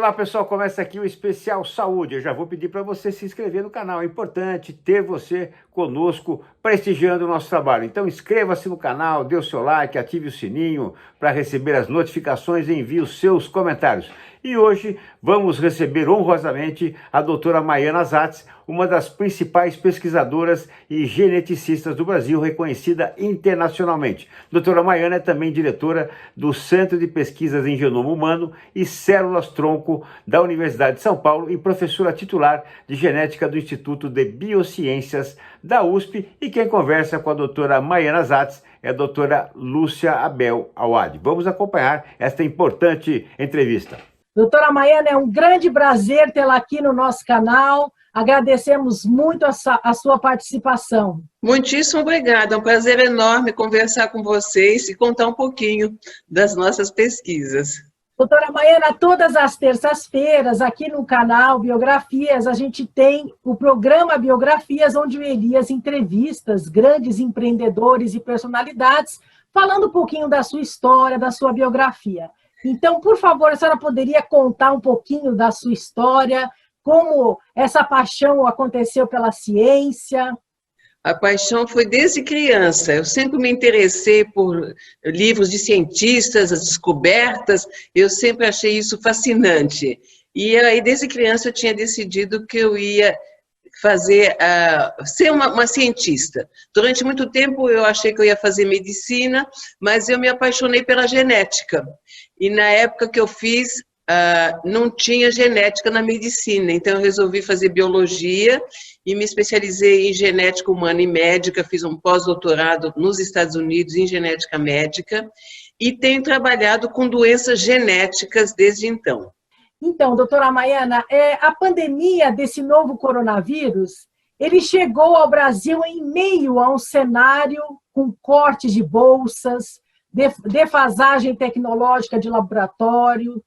Olá pessoal, começa aqui o Especial Saúde. Eu já vou pedir para você se inscrever no canal. É importante ter você conosco prestigiando o nosso trabalho. Então inscreva-se no canal, dê o seu like, ative o sininho para receber as notificações e envie os seus comentários. E hoje vamos receber honrosamente a doutora Maiana Zatz, uma das principais pesquisadoras e geneticistas do Brasil, reconhecida internacionalmente. Doutora Maiana é também diretora do Centro de Pesquisas em Genoma Humano e Células-Tronco da Universidade de São Paulo e professora titular de Genética do Instituto de Biociências da USP. E quem conversa com a doutora Maiana Zatz é a doutora Lúcia Abel Awad. Vamos acompanhar esta importante entrevista. Doutora Maiana, é um grande prazer tê-la aqui no nosso canal. Agradecemos muito a sua participação. Muitíssimo obrigada, é um prazer enorme conversar com vocês e contar um pouquinho das nossas pesquisas. Doutora Maiana, todas as terças-feiras, aqui no canal Biografias, a gente tem o programa Biografias, onde o Elias entrevista grandes empreendedores e personalidades, falando um pouquinho da sua história, da sua biografia. Então, por favor, a senhora poderia contar um pouquinho da sua história, como essa paixão aconteceu pela ciência? A paixão foi desde criança. Eu sempre me interessei por livros de cientistas, as descobertas. Eu sempre achei isso fascinante. E aí, desde criança, eu tinha decidido que eu ia ser uma cientista. Durante muito tempo, eu achei que eu ia fazer medicina, mas eu me apaixonei pela genética. E na época que eu fiz, não tinha genética na medicina, então eu resolvi fazer biologia e me especializei em genética humana e médica, fiz um pós-doutorado nos Estados Unidos em genética médica e tenho trabalhado com doenças genéticas desde então. Então, doutora Maiana, a pandemia desse novo coronavírus, ele chegou ao Brasil em meio a um cenário com cortes de bolsas, defasagem tecnológica de laboratório,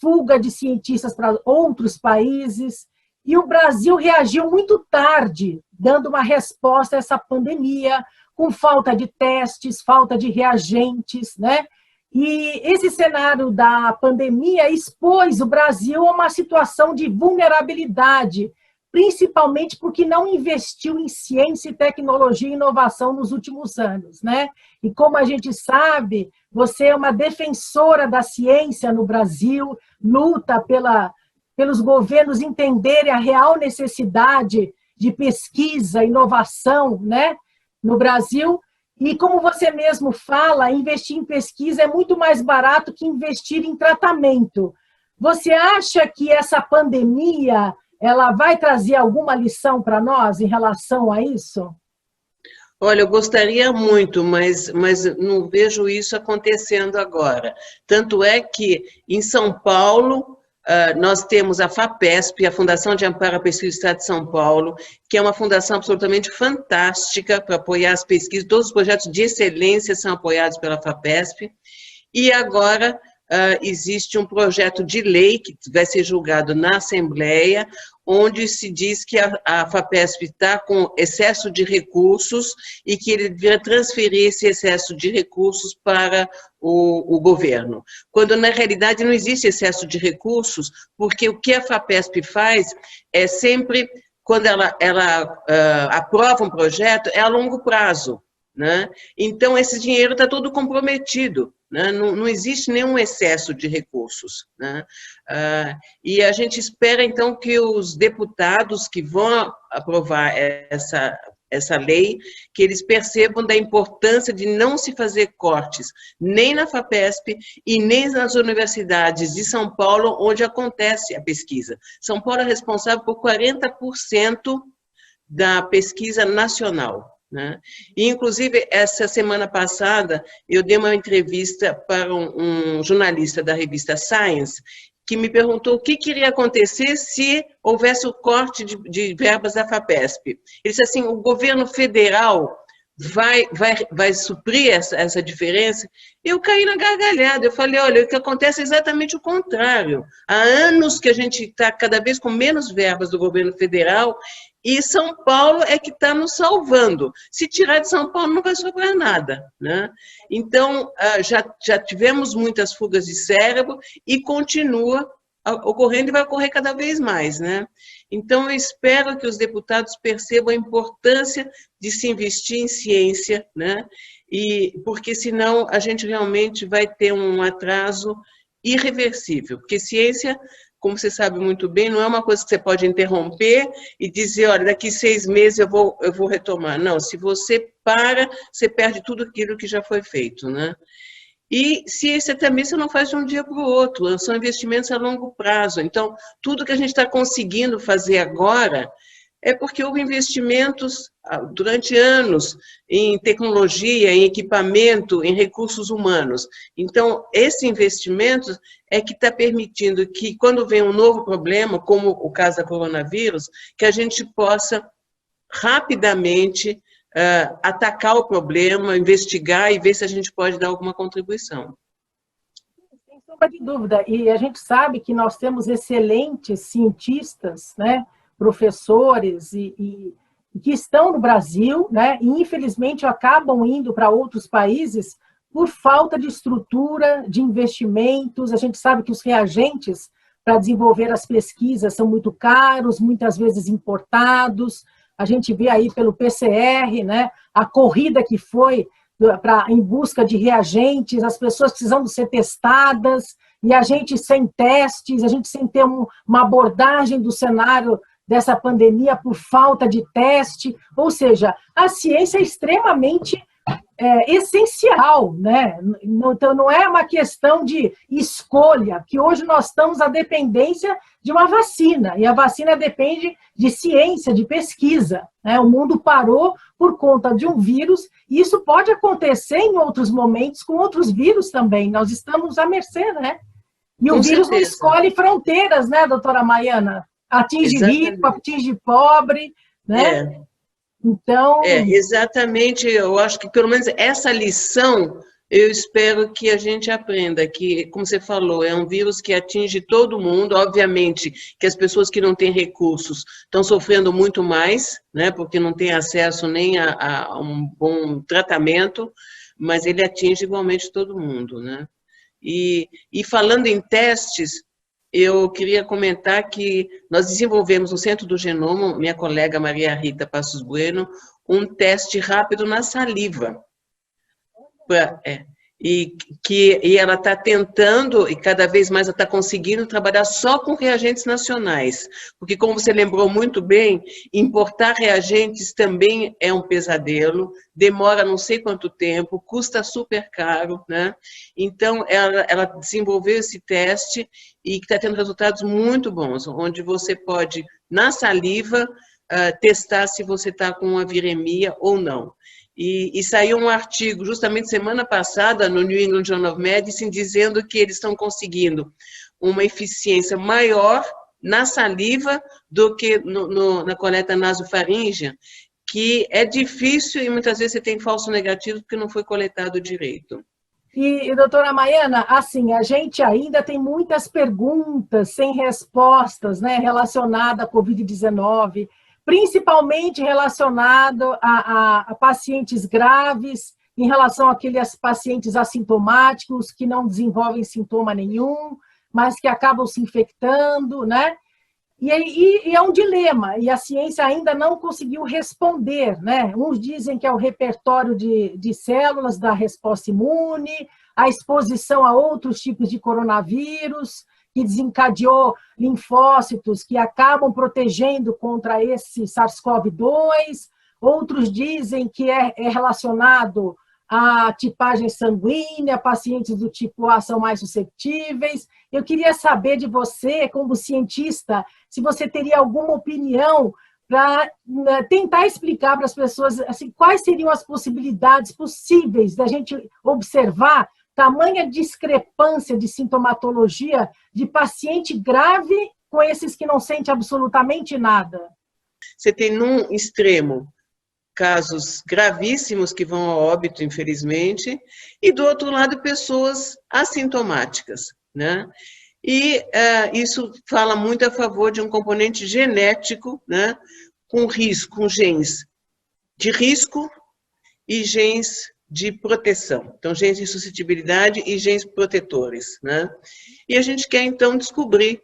fuga de cientistas para outros países, e o Brasil reagiu muito tarde, dando uma resposta a essa pandemia, com falta de testes, falta de reagentes, né? E esse cenário da pandemia expôs o Brasil a uma situação de vulnerabilidade, principalmente porque não investiu em ciência, tecnologia e inovação nos últimos anos, né? E como a gente sabe, você é uma defensora da ciência no Brasil, luta pelos governos entenderem a real necessidade de pesquisa, inovação, né, no Brasil. E como você mesmo fala, investir em pesquisa é muito mais barato que investir em tratamento. Você acha que essa pandemia ela vai trazer alguma lição para nós em relação a isso? Olha, eu gostaria muito, mas não vejo isso acontecendo agora. Tanto é que, em São Paulo, nós temos a FAPESP, a Fundação de Amparo à Pesquisa do Estado de São Paulo, que é uma fundação absolutamente fantástica para apoiar as pesquisas. Todos os projetos de excelência são apoiados pela FAPESP. E agora existe um projeto de lei que vai ser julgado na Assembleia, onde se diz que a FAPESP está com excesso de recursos e que ele devia transferir esse excesso de recursos para o governo. Quando, na realidade, não existe excesso de recursos, porque o que a FAPESP faz é sempre, quando ela aprova um projeto, é a longo prazo, né? Então, esse dinheiro está todo comprometido. Né? Não existe nenhum excesso de recursos, né? E a gente espera, então, que os deputados que vão aprovar essa lei, que eles percebam da importância de não se fazer cortes, nem na FAPESP e nem nas universidades de São Paulo, onde acontece a pesquisa. São Paulo é responsável por 40% da pesquisa nacional. Né? E, inclusive, essa semana passada, eu dei uma entrevista para um jornalista da revista Science, que me perguntou o que iria acontecer se houvesse o corte de verbas da FAPESP. Ele disse assim, o governo federal vai suprir essa diferença? Eu caí na gargalhada, eu falei, olha, o que acontece é exatamente o contrário. Há anos que a gente está cada vez com menos verbas do governo federal e São Paulo é que está nos salvando. Se tirar de São Paulo, não vai sobrar nada, né? Então, já tivemos muitas fugas de cérebro e continua ocorrendo e vai ocorrer cada vez mais, né? Então, eu espero que os deputados percebam a importância de se investir em ciência, né? Porque senão a gente realmente vai ter um atraso irreversível, porque ciência, como você sabe muito bem, não é uma coisa que você pode interromper e dizer, olha, daqui 6 meses eu vou retomar. Não, se você para, você perde tudo aquilo que já foi feito, né? E ciência também você não faz de um dia para o outro, são investimentos a longo prazo. Então, tudo que a gente está conseguindo fazer agora é porque houve investimentos durante anos em tecnologia, em equipamento, em recursos humanos. Então, esse investimento é que está permitindo que, quando vem um novo problema, como o caso da coronavírus, que a gente possa rapidamente atacar o problema, investigar e ver se a gente pode dar alguma contribuição. Sem sombra de dúvida. E a gente sabe que nós temos excelentes cientistas, né, professores e que estão no Brasil, né, e infelizmente acabam indo para outros países por falta de estrutura, de investimentos. A gente sabe que os reagentes para desenvolver as pesquisas são muito caros, muitas vezes importados. A gente vê aí pelo PCR, né, a corrida que foi em busca de reagentes, as pessoas precisando ser testadas, e a gente sem testes, a gente sem ter uma abordagem do cenário dessa pandemia por falta de teste. Ou seja, a ciência é extremamente essencial, né? Então, não é uma questão de escolha, que hoje nós estamos à dependência de uma vacina, e a vacina depende de ciência, de pesquisa, né? O mundo parou por conta de um vírus, e isso pode acontecer em outros momentos com outros vírus também, nós estamos à mercê, né? E o vírus não escolhe fronteiras, né, doutora Maiana? Atinge rico, atinge pobre, né? Então... exatamente, eu acho que pelo menos essa lição eu espero que a gente aprenda, que, como você falou, é um vírus que atinge todo mundo, obviamente que as pessoas que não têm recursos estão sofrendo muito mais, né, porque não têm acesso nem a um bom tratamento, mas ele atinge igualmente todo mundo, né? E falando em testes, eu queria comentar que nós desenvolvemos no Centro do Genoma, minha colega Maria Rita Passos Bueno, um teste rápido na saliva. E ela está tentando, e cada vez mais ela está conseguindo trabalhar só com reagentes nacionais. Porque, como você lembrou muito bem, importar reagentes também é um pesadelo, demora não sei quanto tempo, custa super caro, né? Então, ela desenvolveu esse teste e está tendo resultados muito bons, onde você pode, na saliva, testar se você está com uma viremia ou não. E saiu um artigo, justamente semana passada, no New England Journal of Medicine, dizendo que eles estão conseguindo uma eficiência maior na saliva do que na coleta nasofaríngea, que é difícil e muitas vezes você tem falso negativo porque não foi coletado direito. E, doutora Maiana, assim, a gente ainda tem muitas perguntas sem respostas, né, relacionadas à Covid-19, principalmente relacionado a pacientes graves, em relação àqueles pacientes assintomáticos que não desenvolvem sintoma nenhum, mas que acabam se infectando, né? E é um dilema, e a ciência ainda não conseguiu responder, né? Uns dizem que é o repertório de células da resposta imune, a exposição a outros tipos de coronavírus, que desencadeou linfócitos que acabam protegendo contra esse SARS-CoV-2. Outros dizem que é relacionado à tipagem sanguínea, pacientes do tipo A são mais suscetíveis. Eu queria saber de você, como cientista, se você teria alguma opinião para tentar explicar para as pessoas assim, quais seriam as possibilidades possíveis da gente observar tamanha discrepância de sintomatologia de paciente grave com esses que não sente absolutamente nada. Você tem num extremo casos gravíssimos que vão a óbito, infelizmente, e do outro lado pessoas assintomáticas, né? E isso fala muito a favor de um componente genético, né? Com risco, com genes de risco e genes de proteção. Então, genes de suscetibilidade e genes protetores, né? E a gente quer, então, descobrir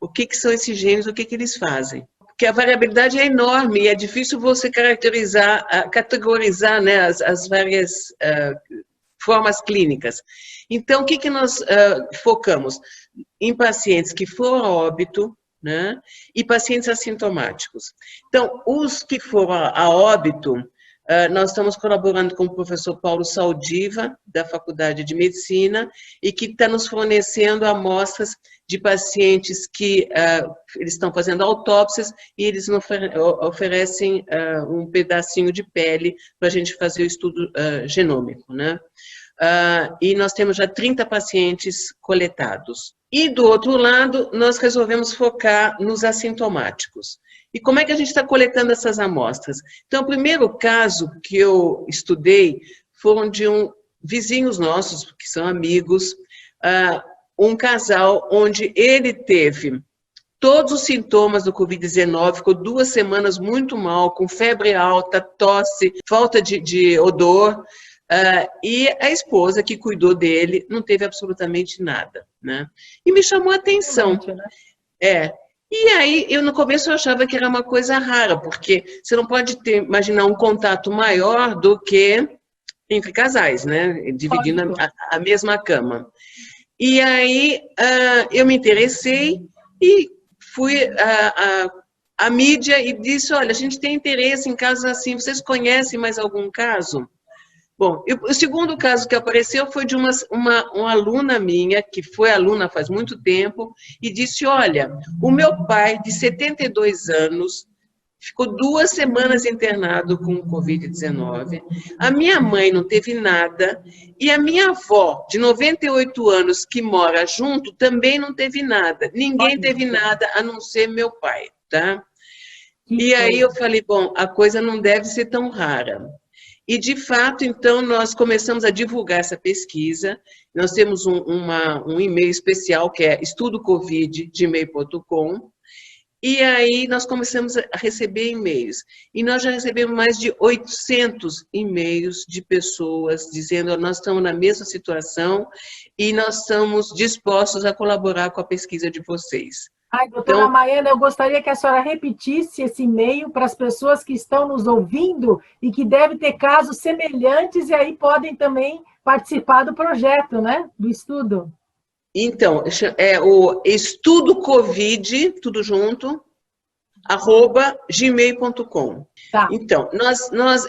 o que são esses genes, o que eles fazem. Porque a variabilidade é enorme e é difícil você categorizar, né, as várias formas clínicas. Então, o que nós focamos? Em pacientes que foram a óbito, né, e pacientes assintomáticos. Então, os que foram a óbito, nós estamos colaborando com o professor Paulo Saldiva, da Faculdade de Medicina, e que está nos fornecendo amostras de pacientes que eles estão fazendo autópsias e eles oferecem um pedacinho de pele para a gente fazer o estudo genômico, né? E nós temos já 30 pacientes coletados. E, do outro lado, nós resolvemos focar nos assintomáticos. E como é que a gente está coletando essas amostras? Então, o primeiro caso que eu estudei foram de vizinhos nossos, que são amigos, um casal onde ele teve todos os sintomas do Covid-19, ficou 2 semanas muito mal, com febre alta, tosse, falta de odor, e a esposa que cuidou dele não teve absolutamente nada, né? E me chamou a atenção. E aí, no começo eu achava que era uma coisa rara, porque você não pode imaginar um contato maior do que entre casais, né? Dividindo a mesma cama. E aí, eu me interessei e fui à mídia e disse, olha, a gente tem interesse em casos assim, vocês conhecem mais algum caso? Bom, o segundo caso que apareceu foi de uma aluna minha, que foi aluna faz muito tempo, e disse, olha, o meu pai, de 72 anos, ficou 2 semanas internado com Covid-19, a minha mãe não teve nada, e a minha avó, de 98 anos, que mora junto, também não teve nada. Ninguém teve nada, a não ser meu pai, tá? E aí eu falei, bom, a coisa não deve ser tão rara. E, de fato, então, nós começamos a divulgar essa pesquisa. Nós temos um e-mail especial, que é estudocovid@gmail.com. E aí nós começamos a receber e-mails. E nós já recebemos mais de 800 e-mails de pessoas dizendo que nós estamos na mesma situação e nós estamos dispostos a colaborar com a pesquisa de vocês. Ai, doutora Maiana, eu gostaria que a senhora repetisse esse e-mail para as pessoas que estão nos ouvindo e que devem ter casos semelhantes e aí podem também participar do projeto, né? Do estudo. Então, é o estudocovid, tudo junto, @gmail.com. Tá. Então,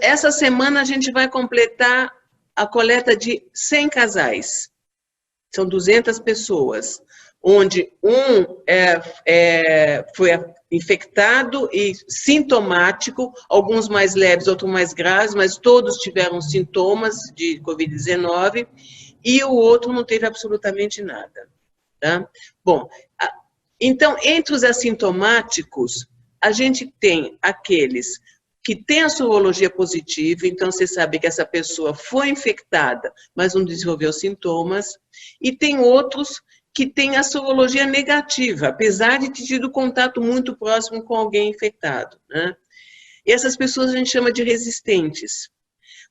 essa semana a gente vai completar a coleta de 100 casais. São 200 pessoas. Onde foi infectado e sintomático, alguns mais leves, outros mais graves, mas todos tiveram sintomas de Covid-19 e o outro não teve absolutamente nada. Tá? Bom, então, entre os assintomáticos, a gente tem aqueles que têm a sorologia positiva, então você sabe que essa pessoa foi infectada, mas não desenvolveu sintomas, e tem outros que tem a sorologia negativa, apesar de ter tido contato muito próximo com alguém infectado, né? E essas pessoas a gente chama de resistentes.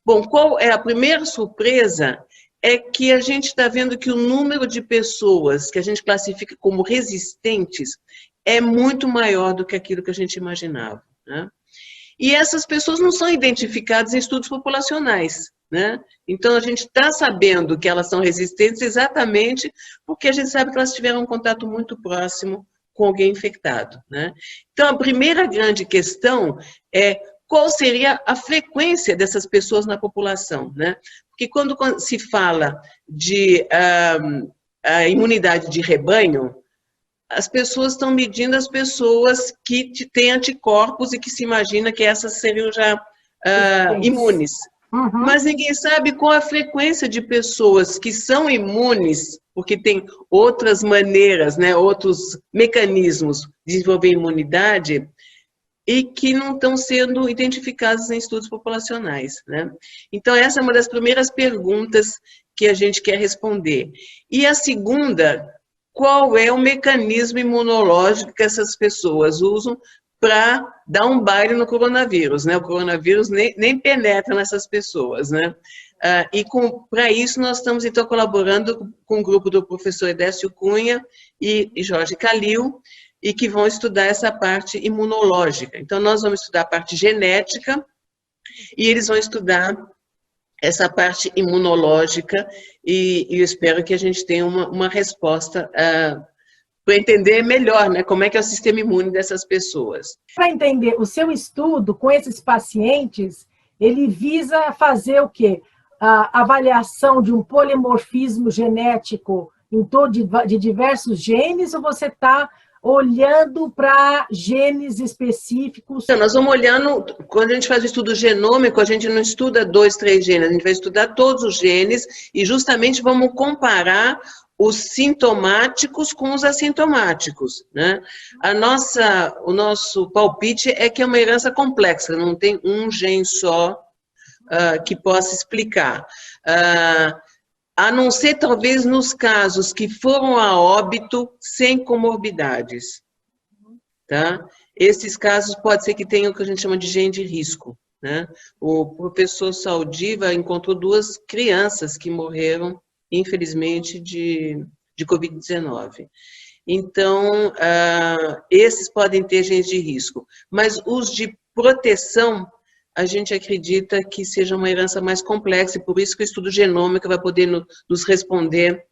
Bom, qual é a primeira surpresa? É que a gente está vendo que o número de pessoas que a gente classifica como resistentes é muito maior do que aquilo que a gente imaginava, né? E essas pessoas não são identificadas em estudos populacionais, né? Então, a gente está sabendo que elas são resistentes exatamente porque a gente sabe que elas tiveram um contato muito próximo com alguém infectado, né? Então, a primeira grande questão é qual seria a frequência dessas pessoas na população, né? Porque quando se fala de a imunidade de rebanho, as pessoas estão medindo as pessoas que têm anticorpos e que se imagina que essas seriam já imunes. Uhum. Mas ninguém sabe qual a frequência de pessoas que são imunes, porque tem outras maneiras, né, outros mecanismos de desenvolver imunidade e que não estão sendo identificados em estudos populacionais, né? Então, essa é uma das primeiras perguntas que a gente quer responder. E a segunda, qual é o mecanismo imunológico que essas pessoas usam para dar um baile no coronavírus, né? O coronavírus nem penetra nessas pessoas, né? E para isso nós estamos, então, colaborando com o grupo do professor Edécio Cunha e Jorge Calil, e que vão estudar essa parte imunológica. Então, nós vamos estudar a parte genética e eles vão estudar essa parte imunológica e eu espero que a gente tenha uma resposta para entender melhor, né, como é que é o sistema imune dessas pessoas. Para entender, o seu estudo com esses pacientes, ele visa fazer o quê? A avaliação de um polimorfismo genético em torno de diversos genes, ou você está olhando para genes específicos? Então, nós vamos olhando, quando a gente faz o estudo genômico, a gente não estuda 2, 3 genes, a gente vai estudar todos os genes e justamente vamos comparar os sintomáticos com os assintomáticos, né? O nosso palpite é que é uma herança complexa, não tem um gene só que possa explicar. A não ser, talvez, nos casos que foram a óbito sem comorbidades, tá? Esses casos pode ser que tenham o que a gente chama de gene de risco, né? O professor Saldiva encontrou 2 crianças que morreram, infelizmente, de Covid-19. Então, esses podem ter genes de risco, mas os de proteção, a gente acredita que seja uma herança mais complexa, e por isso que o estudo genômico vai poder nos responder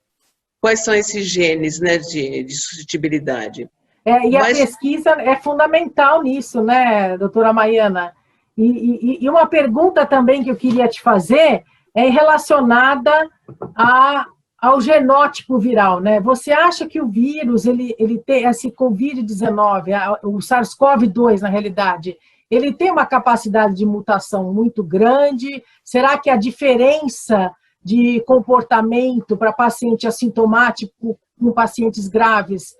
quais são esses genes, né, de suscetibilidade. A pesquisa é fundamental nisso, né, doutora Maiana? E uma pergunta também que eu queria te fazer é relacionada ao genótipo viral, né? Você acha que o vírus, ele tem esse Covid-19, o SARS-CoV-2, na realidade, ele tem uma capacidade de mutação muito grande? Será que a diferença de comportamento para paciente assintomático com pacientes graves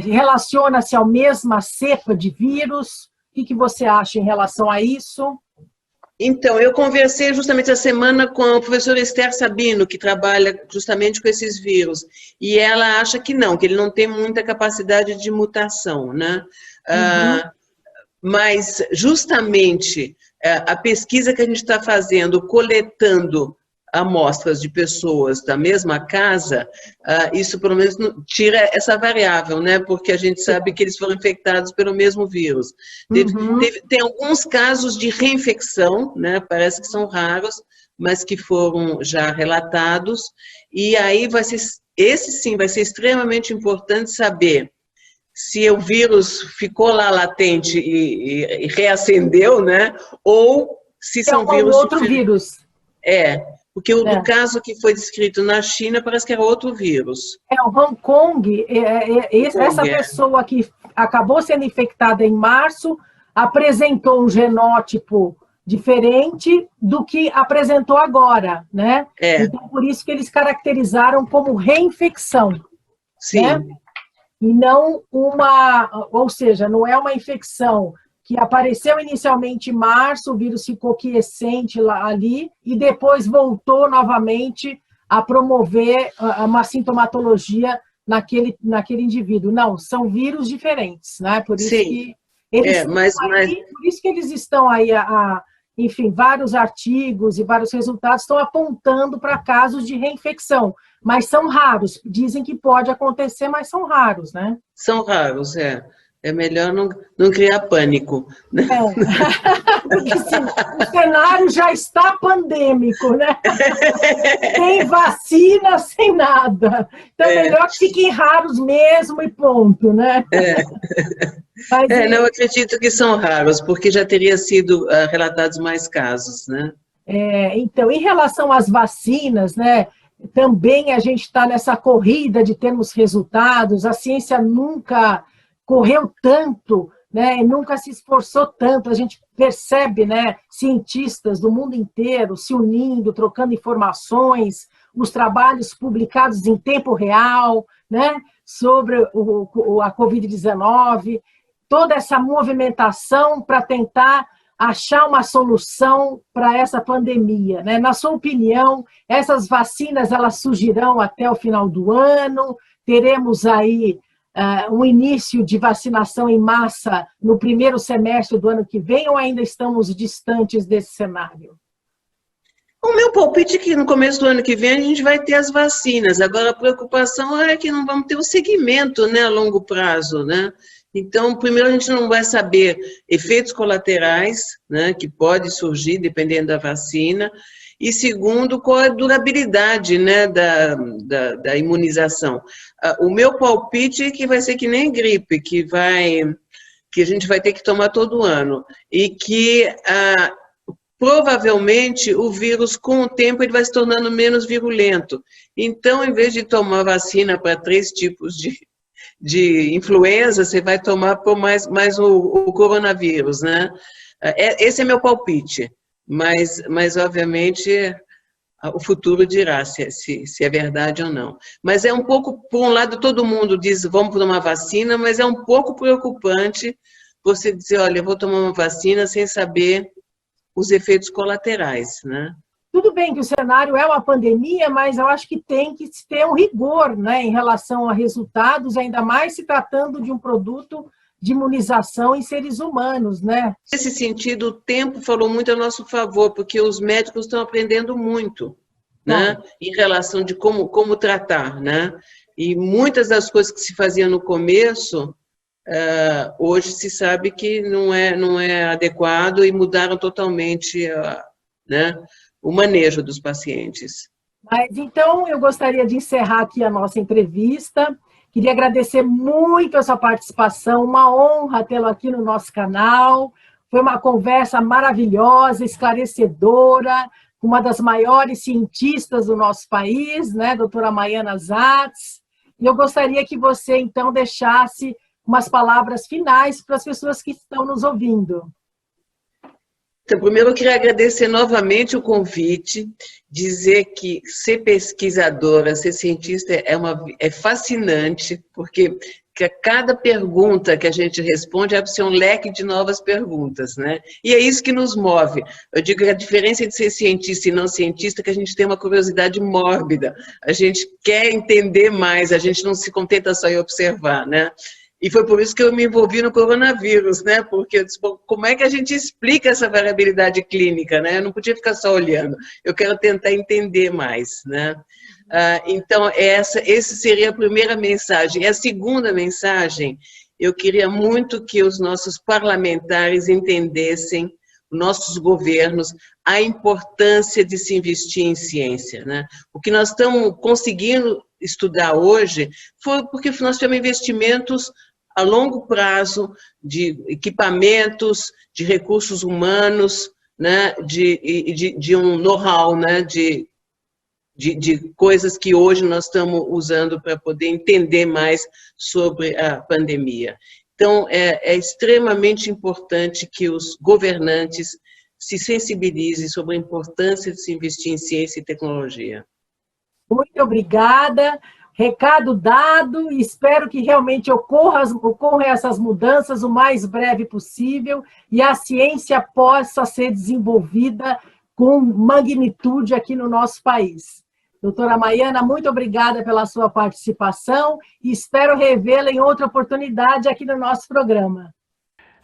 relaciona-se à mesma cepa de vírus? O que você acha em relação a isso? Então, eu conversei justamente essa semana com a professora Esther Sabino, que trabalha justamente com esses vírus, e ela acha que não, que ele não tem muita capacidade de mutação, né? Mas, justamente, a pesquisa que a gente está fazendo, coletando amostras de pessoas da mesma casa, isso pelo menos tira essa variável, né? Porque a gente sabe que eles foram infectados pelo mesmo vírus. Tem alguns casos de reinfecção, né? Parece que são raros, mas que foram já relatados, e aí esse sim vai ser extremamente importante saber se o vírus ficou lá latente e reacendeu, né? Ou se são vírus... outro vírus. Porque o caso que foi descrito na China parece que era outro vírus. O Hong Kong, essa pessoa que acabou sendo infectada em março apresentou um genótipo diferente do que apresentou agora, né? Então, por isso que eles caracterizaram como reinfecção. Sim. Né? E não ou seja, não é uma infecção que apareceu inicialmente em março, o vírus ficou quiescente ali e depois voltou novamente a promover uma sintomatologia naquele indivíduo. Não, são vírus diferentes, né? Por isso que eles por isso que eles estão aí, enfim, vários artigos e vários resultados estão apontando para casos de reinfecção, mas são raros. Dizem que pode acontecer, mas são raros, né? São raros, É melhor não criar pânico. Porque o cenário já está pandêmico, né? Sem vacina, sem nada. Então é melhor que fiquem raros mesmo e ponto, né? Não acredito que são raros, porque já teria sido relatados mais casos, né? Então, em relação às vacinas, né? Também a gente está nessa corrida de termos resultados, a ciência nunca correu tanto, né, nunca se esforçou tanto, a gente percebe, né, cientistas do mundo inteiro se unindo, trocando informações, os trabalhos publicados em tempo real, né, sobre a Covid-19, toda essa movimentação para tentar achar uma solução para essa pandemia, né? Na sua opinião, essas vacinas elas surgirão até o final do ano? Teremos aí um início de vacinação em massa no primeiro semestre do ano que vem, ou ainda estamos distantes desse cenário? O meu palpite é que no começo do ano que vem a gente vai ter as vacinas. Agora a preocupação é que não vamos ter o segmento, né, a longo prazo, né? Então, primeiro, a gente não vai saber efeitos colaterais, né, que pode surgir dependendo da vacina, e segundo, qual é a durabilidade, né, da imunização. O meu palpite é que vai ser que nem gripe, que a gente vai ter que tomar todo ano, e que provavelmente o vírus, com o tempo, ele vai se tornando menos virulento. Então, em vez de tomar vacina para 3 tipos de influenza, você vai tomar por mais o coronavírus, né? Esse é meu palpite, mas obviamente o futuro dirá se é verdade ou não. Mas é um pouco, por um lado, todo mundo diz vamos tomar vacina, mas é um pouco preocupante você dizer, olha, eu vou tomar uma vacina sem saber os efeitos colaterais, né? Tudo bem que o cenário é uma pandemia, mas eu acho que tem que ter um rigor, né, em relação a resultados, ainda mais se tratando de um produto de imunização em seres humanos, né? Nesse sentido, o tempo falou muito a nosso favor, porque os médicos estão aprendendo muito, né, em relação de como tratar, né? E muitas das coisas que se faziam no começo, hoje se sabe que não é adequado e mudaram totalmente, né, o manejo dos pacientes. Mas então eu gostaria de encerrar aqui a nossa entrevista. Queria agradecer muito a sua participação, uma honra tê-lo aqui no nosso canal. Foi uma conversa maravilhosa, esclarecedora, com uma das maiores cientistas do nosso país, né, doutora Maiana Zatz. E eu gostaria que você, então, deixasse umas palavras finais para as pessoas que estão nos ouvindo. Então, primeiro eu queria agradecer novamente o convite, dizer que ser pesquisadora, ser cientista é fascinante, porque cada pergunta que a gente responde é um leque de novas perguntas, né? E é isso que nos move. Eu digo que a diferença de ser cientista e não cientista é que a gente tem uma curiosidade mórbida, a gente quer entender mais, a gente não se contenta só em observar, né? E foi por isso que eu me envolvi no coronavírus, né? Porque eu disse, bom, como é que a gente explica essa variabilidade clínica, né? Eu não podia ficar só olhando, eu quero tentar entender mais, né? Então, essa seria a primeira mensagem. E a segunda mensagem, eu queria muito que os nossos parlamentares entendessem, nossos governos, a importância de se investir em ciência, né? O que nós estamos conseguindo estudar hoje foi porque nós tivemos investimentos a longo prazo de equipamentos, de recursos humanos, né, de um know-how, né, de coisas que hoje nós estamos usando para poder entender mais sobre a pandemia. Então, é extremamente importante que os governantes se sensibilizem sobre a importância de se investir em ciência e tecnologia. Muito obrigada. Recado dado, e espero que realmente ocorram essas mudanças o mais breve possível e a ciência possa ser desenvolvida com magnitude aqui no nosso país. Doutora Maiana, muito obrigada pela sua participação e espero revê-la em outra oportunidade aqui no nosso programa.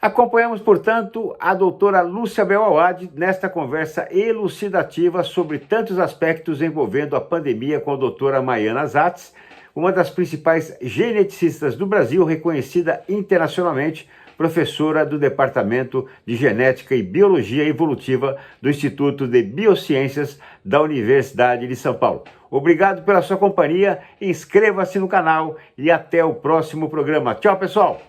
Acompanhamos, portanto, a doutora Lúcia Belawad nesta conversa elucidativa sobre tantos aspectos envolvendo a pandemia com a doutora Maiana Zatz, uma das principais geneticistas do Brasil, reconhecida internacionalmente, professora do Departamento de Genética e Biologia Evolutiva do Instituto de Biociências da Universidade de São Paulo. Obrigado pela sua companhia, inscreva-se no canal e até o próximo programa. Tchau, pessoal!